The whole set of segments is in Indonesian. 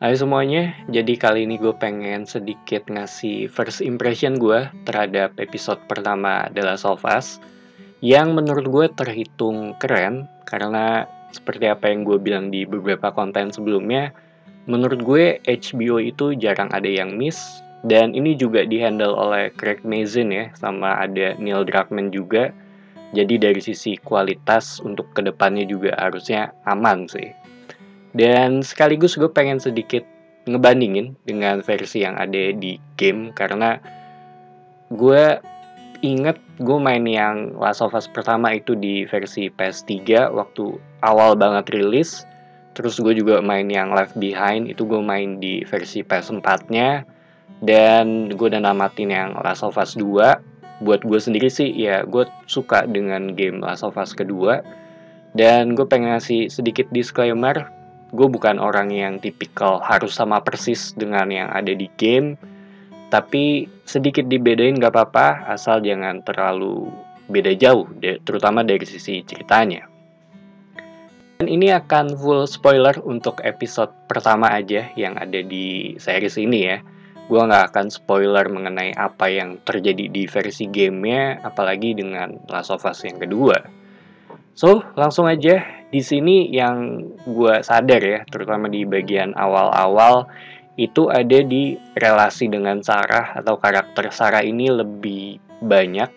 Hai semuanya, jadi kali ini gue pengen sedikit ngasih first impression gue terhadap episode pertama The Last of Us yang menurut gue terhitung keren karena seperti apa yang gue bilang di beberapa konten sebelumnya, menurut gue HBO itu jarang ada yang miss dan ini juga dihandle oleh Craig Mazin ya, sama ada Neil Druckmann juga. Jadi dari sisi kualitas untuk kedepannya juga harusnya aman sih. Dan sekaligus gue pengen sedikit ngebandingin dengan versi yang ada di game karena gue inget gue main yang Last of Us pertama itu di versi PS3 waktu awal banget rilis. Terus gue juga main yang Left Behind itu gue main di versi PS4-nya. Dan gue udah namatin yang Last of Us 2. Buat gue sendiri sih ya gue suka dengan game Last of Us kedua. Dan gue pengen ngasih sedikit disclaimer, gue bukan orang yang tipikal harus sama persis dengan yang ada di game, tapi sedikit dibedain gak apa-apa, asal jangan terlalu beda jauh, terutama dari sisi ceritanya. Dan ini akan full spoiler untuk episode pertama aja yang ada di series ini ya. Gue gak akan spoiler mengenai apa yang terjadi di versi gamenya, apalagi dengan Last of Us yang kedua. So, langsung aja. Di sini yang gue sadar ya, terutama di bagian awal-awal, itu ada di relasi dengan Sarah atau karakter Sarah ini lebih banyak.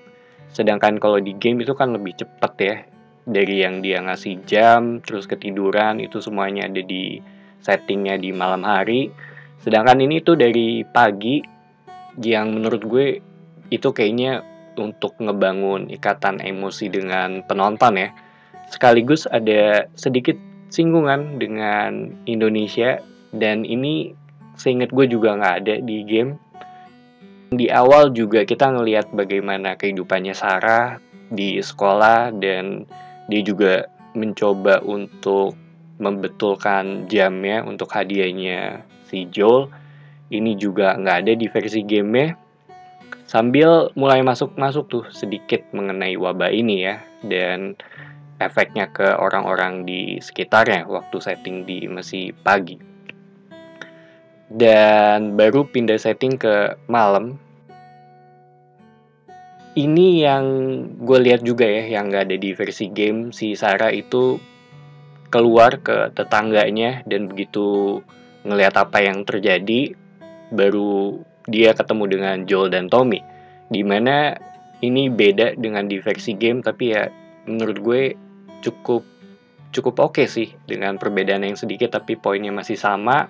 Sedangkan kalau di game itu kan lebih cepet ya. Dari yang dia ngasih jam, terus ketiduran, itu semuanya ada di settingnya di malam hari. Sedangkan ini tuh dari pagi, yang menurut gue itu kayaknya untuk ngebangun ikatan emosi dengan penonton ya. Sekaligus ada sedikit singgungan dengan Indonesia dan ini seingat gue juga nggak ada di game. Di awal juga kita ngelihat bagaimana kehidupannya Sarah di sekolah dan dia juga mencoba untuk membetulkan jamnya untuk hadiahnya si Joel. Ini juga nggak ada di versi gamenya. Sambil mulai masuk-masuk tuh sedikit mengenai wabah ini ya dan efeknya ke orang-orang di sekitarnya waktu setting di masih pagi. Dan baru pindah setting ke malam. Ini yang gue lihat juga ya, yang gak ada di versi game. Si Sarah itu keluar ke tetangganya dan begitu ngelihat apa yang terjadi, baru dia ketemu dengan Joel dan Tommy. Dimana ini beda dengan di versi game, tapi ya menurut gue cukup oke sih dengan perbedaan yang sedikit tapi poinnya masih sama.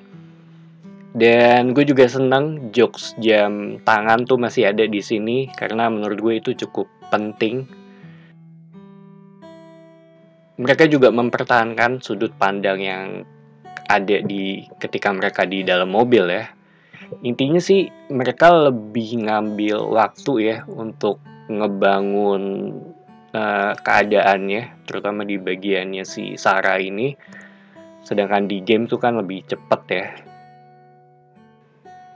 Dan gue juga seneng jokes jam tangan tuh masih ada di sini karena menurut gue itu cukup penting. Mereka juga mempertahankan sudut pandang yang ada di ketika mereka di dalam mobil ya. Intinya sih mereka lebih ngambil waktu ya untuk ngebangun keadaannya, terutama di bagiannya si Sarah ini. Sedangkan di game tuh kan lebih cepet ya.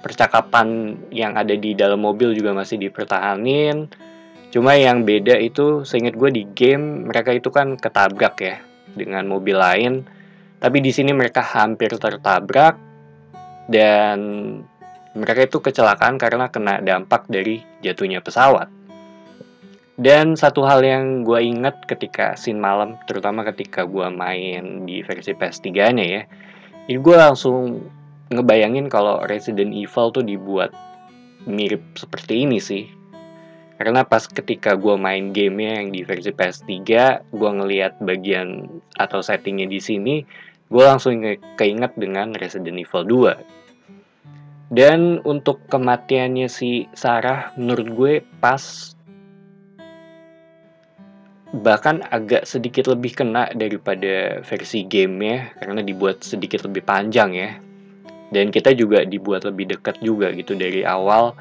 Percakapan yang ada di dalam mobil juga masih dipertahanin. Cuma yang beda itu, seingat gue di game mereka itu kan ketabrak ya dengan mobil lain. Tapi di sini mereka hampir tertabrak dan mereka itu kecelakaan karena kena dampak dari jatuhnya pesawat. Dan satu hal yang gue ingat ketika scene malam, terutama ketika gue main di versi PS3-nya ya, ini gue langsung ngebayangin kalau Resident Evil tuh dibuat mirip seperti ini sih. Karena pas ketika gue main gamenya yang di versi PS3, gue ngelihat bagian atau settingnya di sini, gue langsung keinget dengan Resident Evil 2. Dan untuk kematiannya si Sarah, menurut gue pas, bahkan agak sedikit lebih kena daripada versi gamenya karena dibuat sedikit lebih panjang ya. Dan kita juga dibuat lebih dekat juga gitu dari awal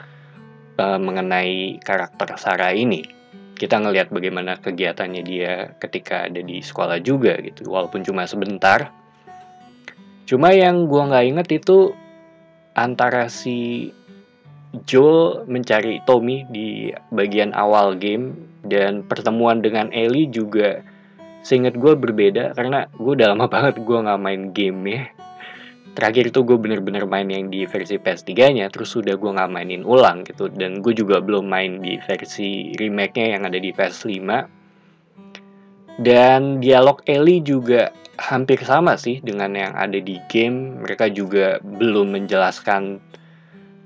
mengenai karakter Sarah ini. Kita ngelihat bagaimana kegiatannya dia ketika ada di sekolah juga gitu, walaupun cuma sebentar. Cuma yang gua nggak inget itu antara si Joel mencari Tommy di bagian awal game dan pertemuan dengan Ellie juga seinget gue berbeda karena gue udah lama banget gue nggak main game ya. terakhir itu gue bener-bener main yang di versi PS3-nya, terus udah gue nggak mainin ulang gitu. Dan gue juga belum main di versi remake-nya yang ada di PS5. Dan dialog Ellie juga hampir sama sih dengan yang ada di game. Mereka juga belum menjelaskan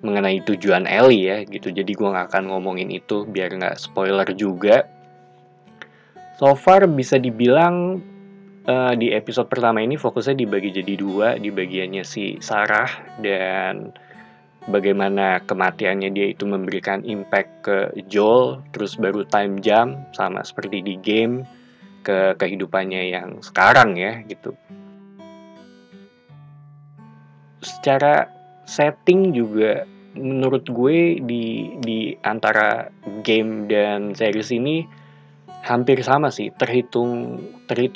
mengenai tujuan Ellie ya gitu. Jadi gue nggak akan ngomongin itu biar nggak spoiler juga. So far bisa dibilang di episode pertama ini fokusnya dibagi jadi dua, di bagiannya si Sarah dan bagaimana kematiannya dia itu memberikan impact ke Joel, terus baru time jump sama seperti di game ke kehidupannya yang sekarang ya gitu. Secara setting juga menurut gue di antara game dan series ini hampir sama sih, terhitung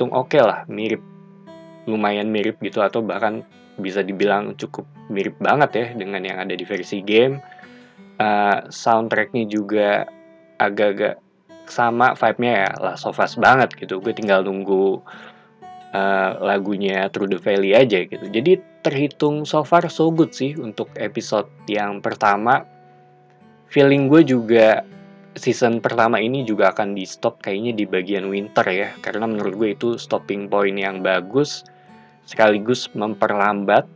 oke lah, lumayan mirip gitu, atau bahkan bisa dibilang cukup mirip banget ya dengan yang ada di versi game. Soundtracknya juga agak-agak sama vibe-nya ya, Last of Us banget gitu. Gue tinggal nunggu lagunya Through the Valley aja gitu. Jadi terhitung so far so good sih untuk episode yang pertama. Feeling gue juga season pertama ini juga akan di stop kayaknya di bagian winter ya, karena menurut gue itu stopping point yang bagus sekaligus memperlambat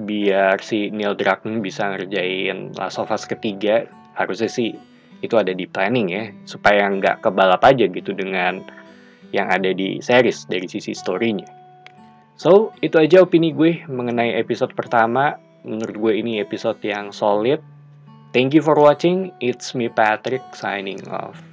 biar si Neil Druckmann bisa ngerjain Last of Us ketiga. Harusnya sih itu ada di planning ya, supaya nggak kebalap aja gitu dengan yang ada di series dari sisi story-nya. So, itu aja opini gue mengenai episode pertama. Menurut gue ini episode yang solid. Thank you for watching. It's me Patrick signing off.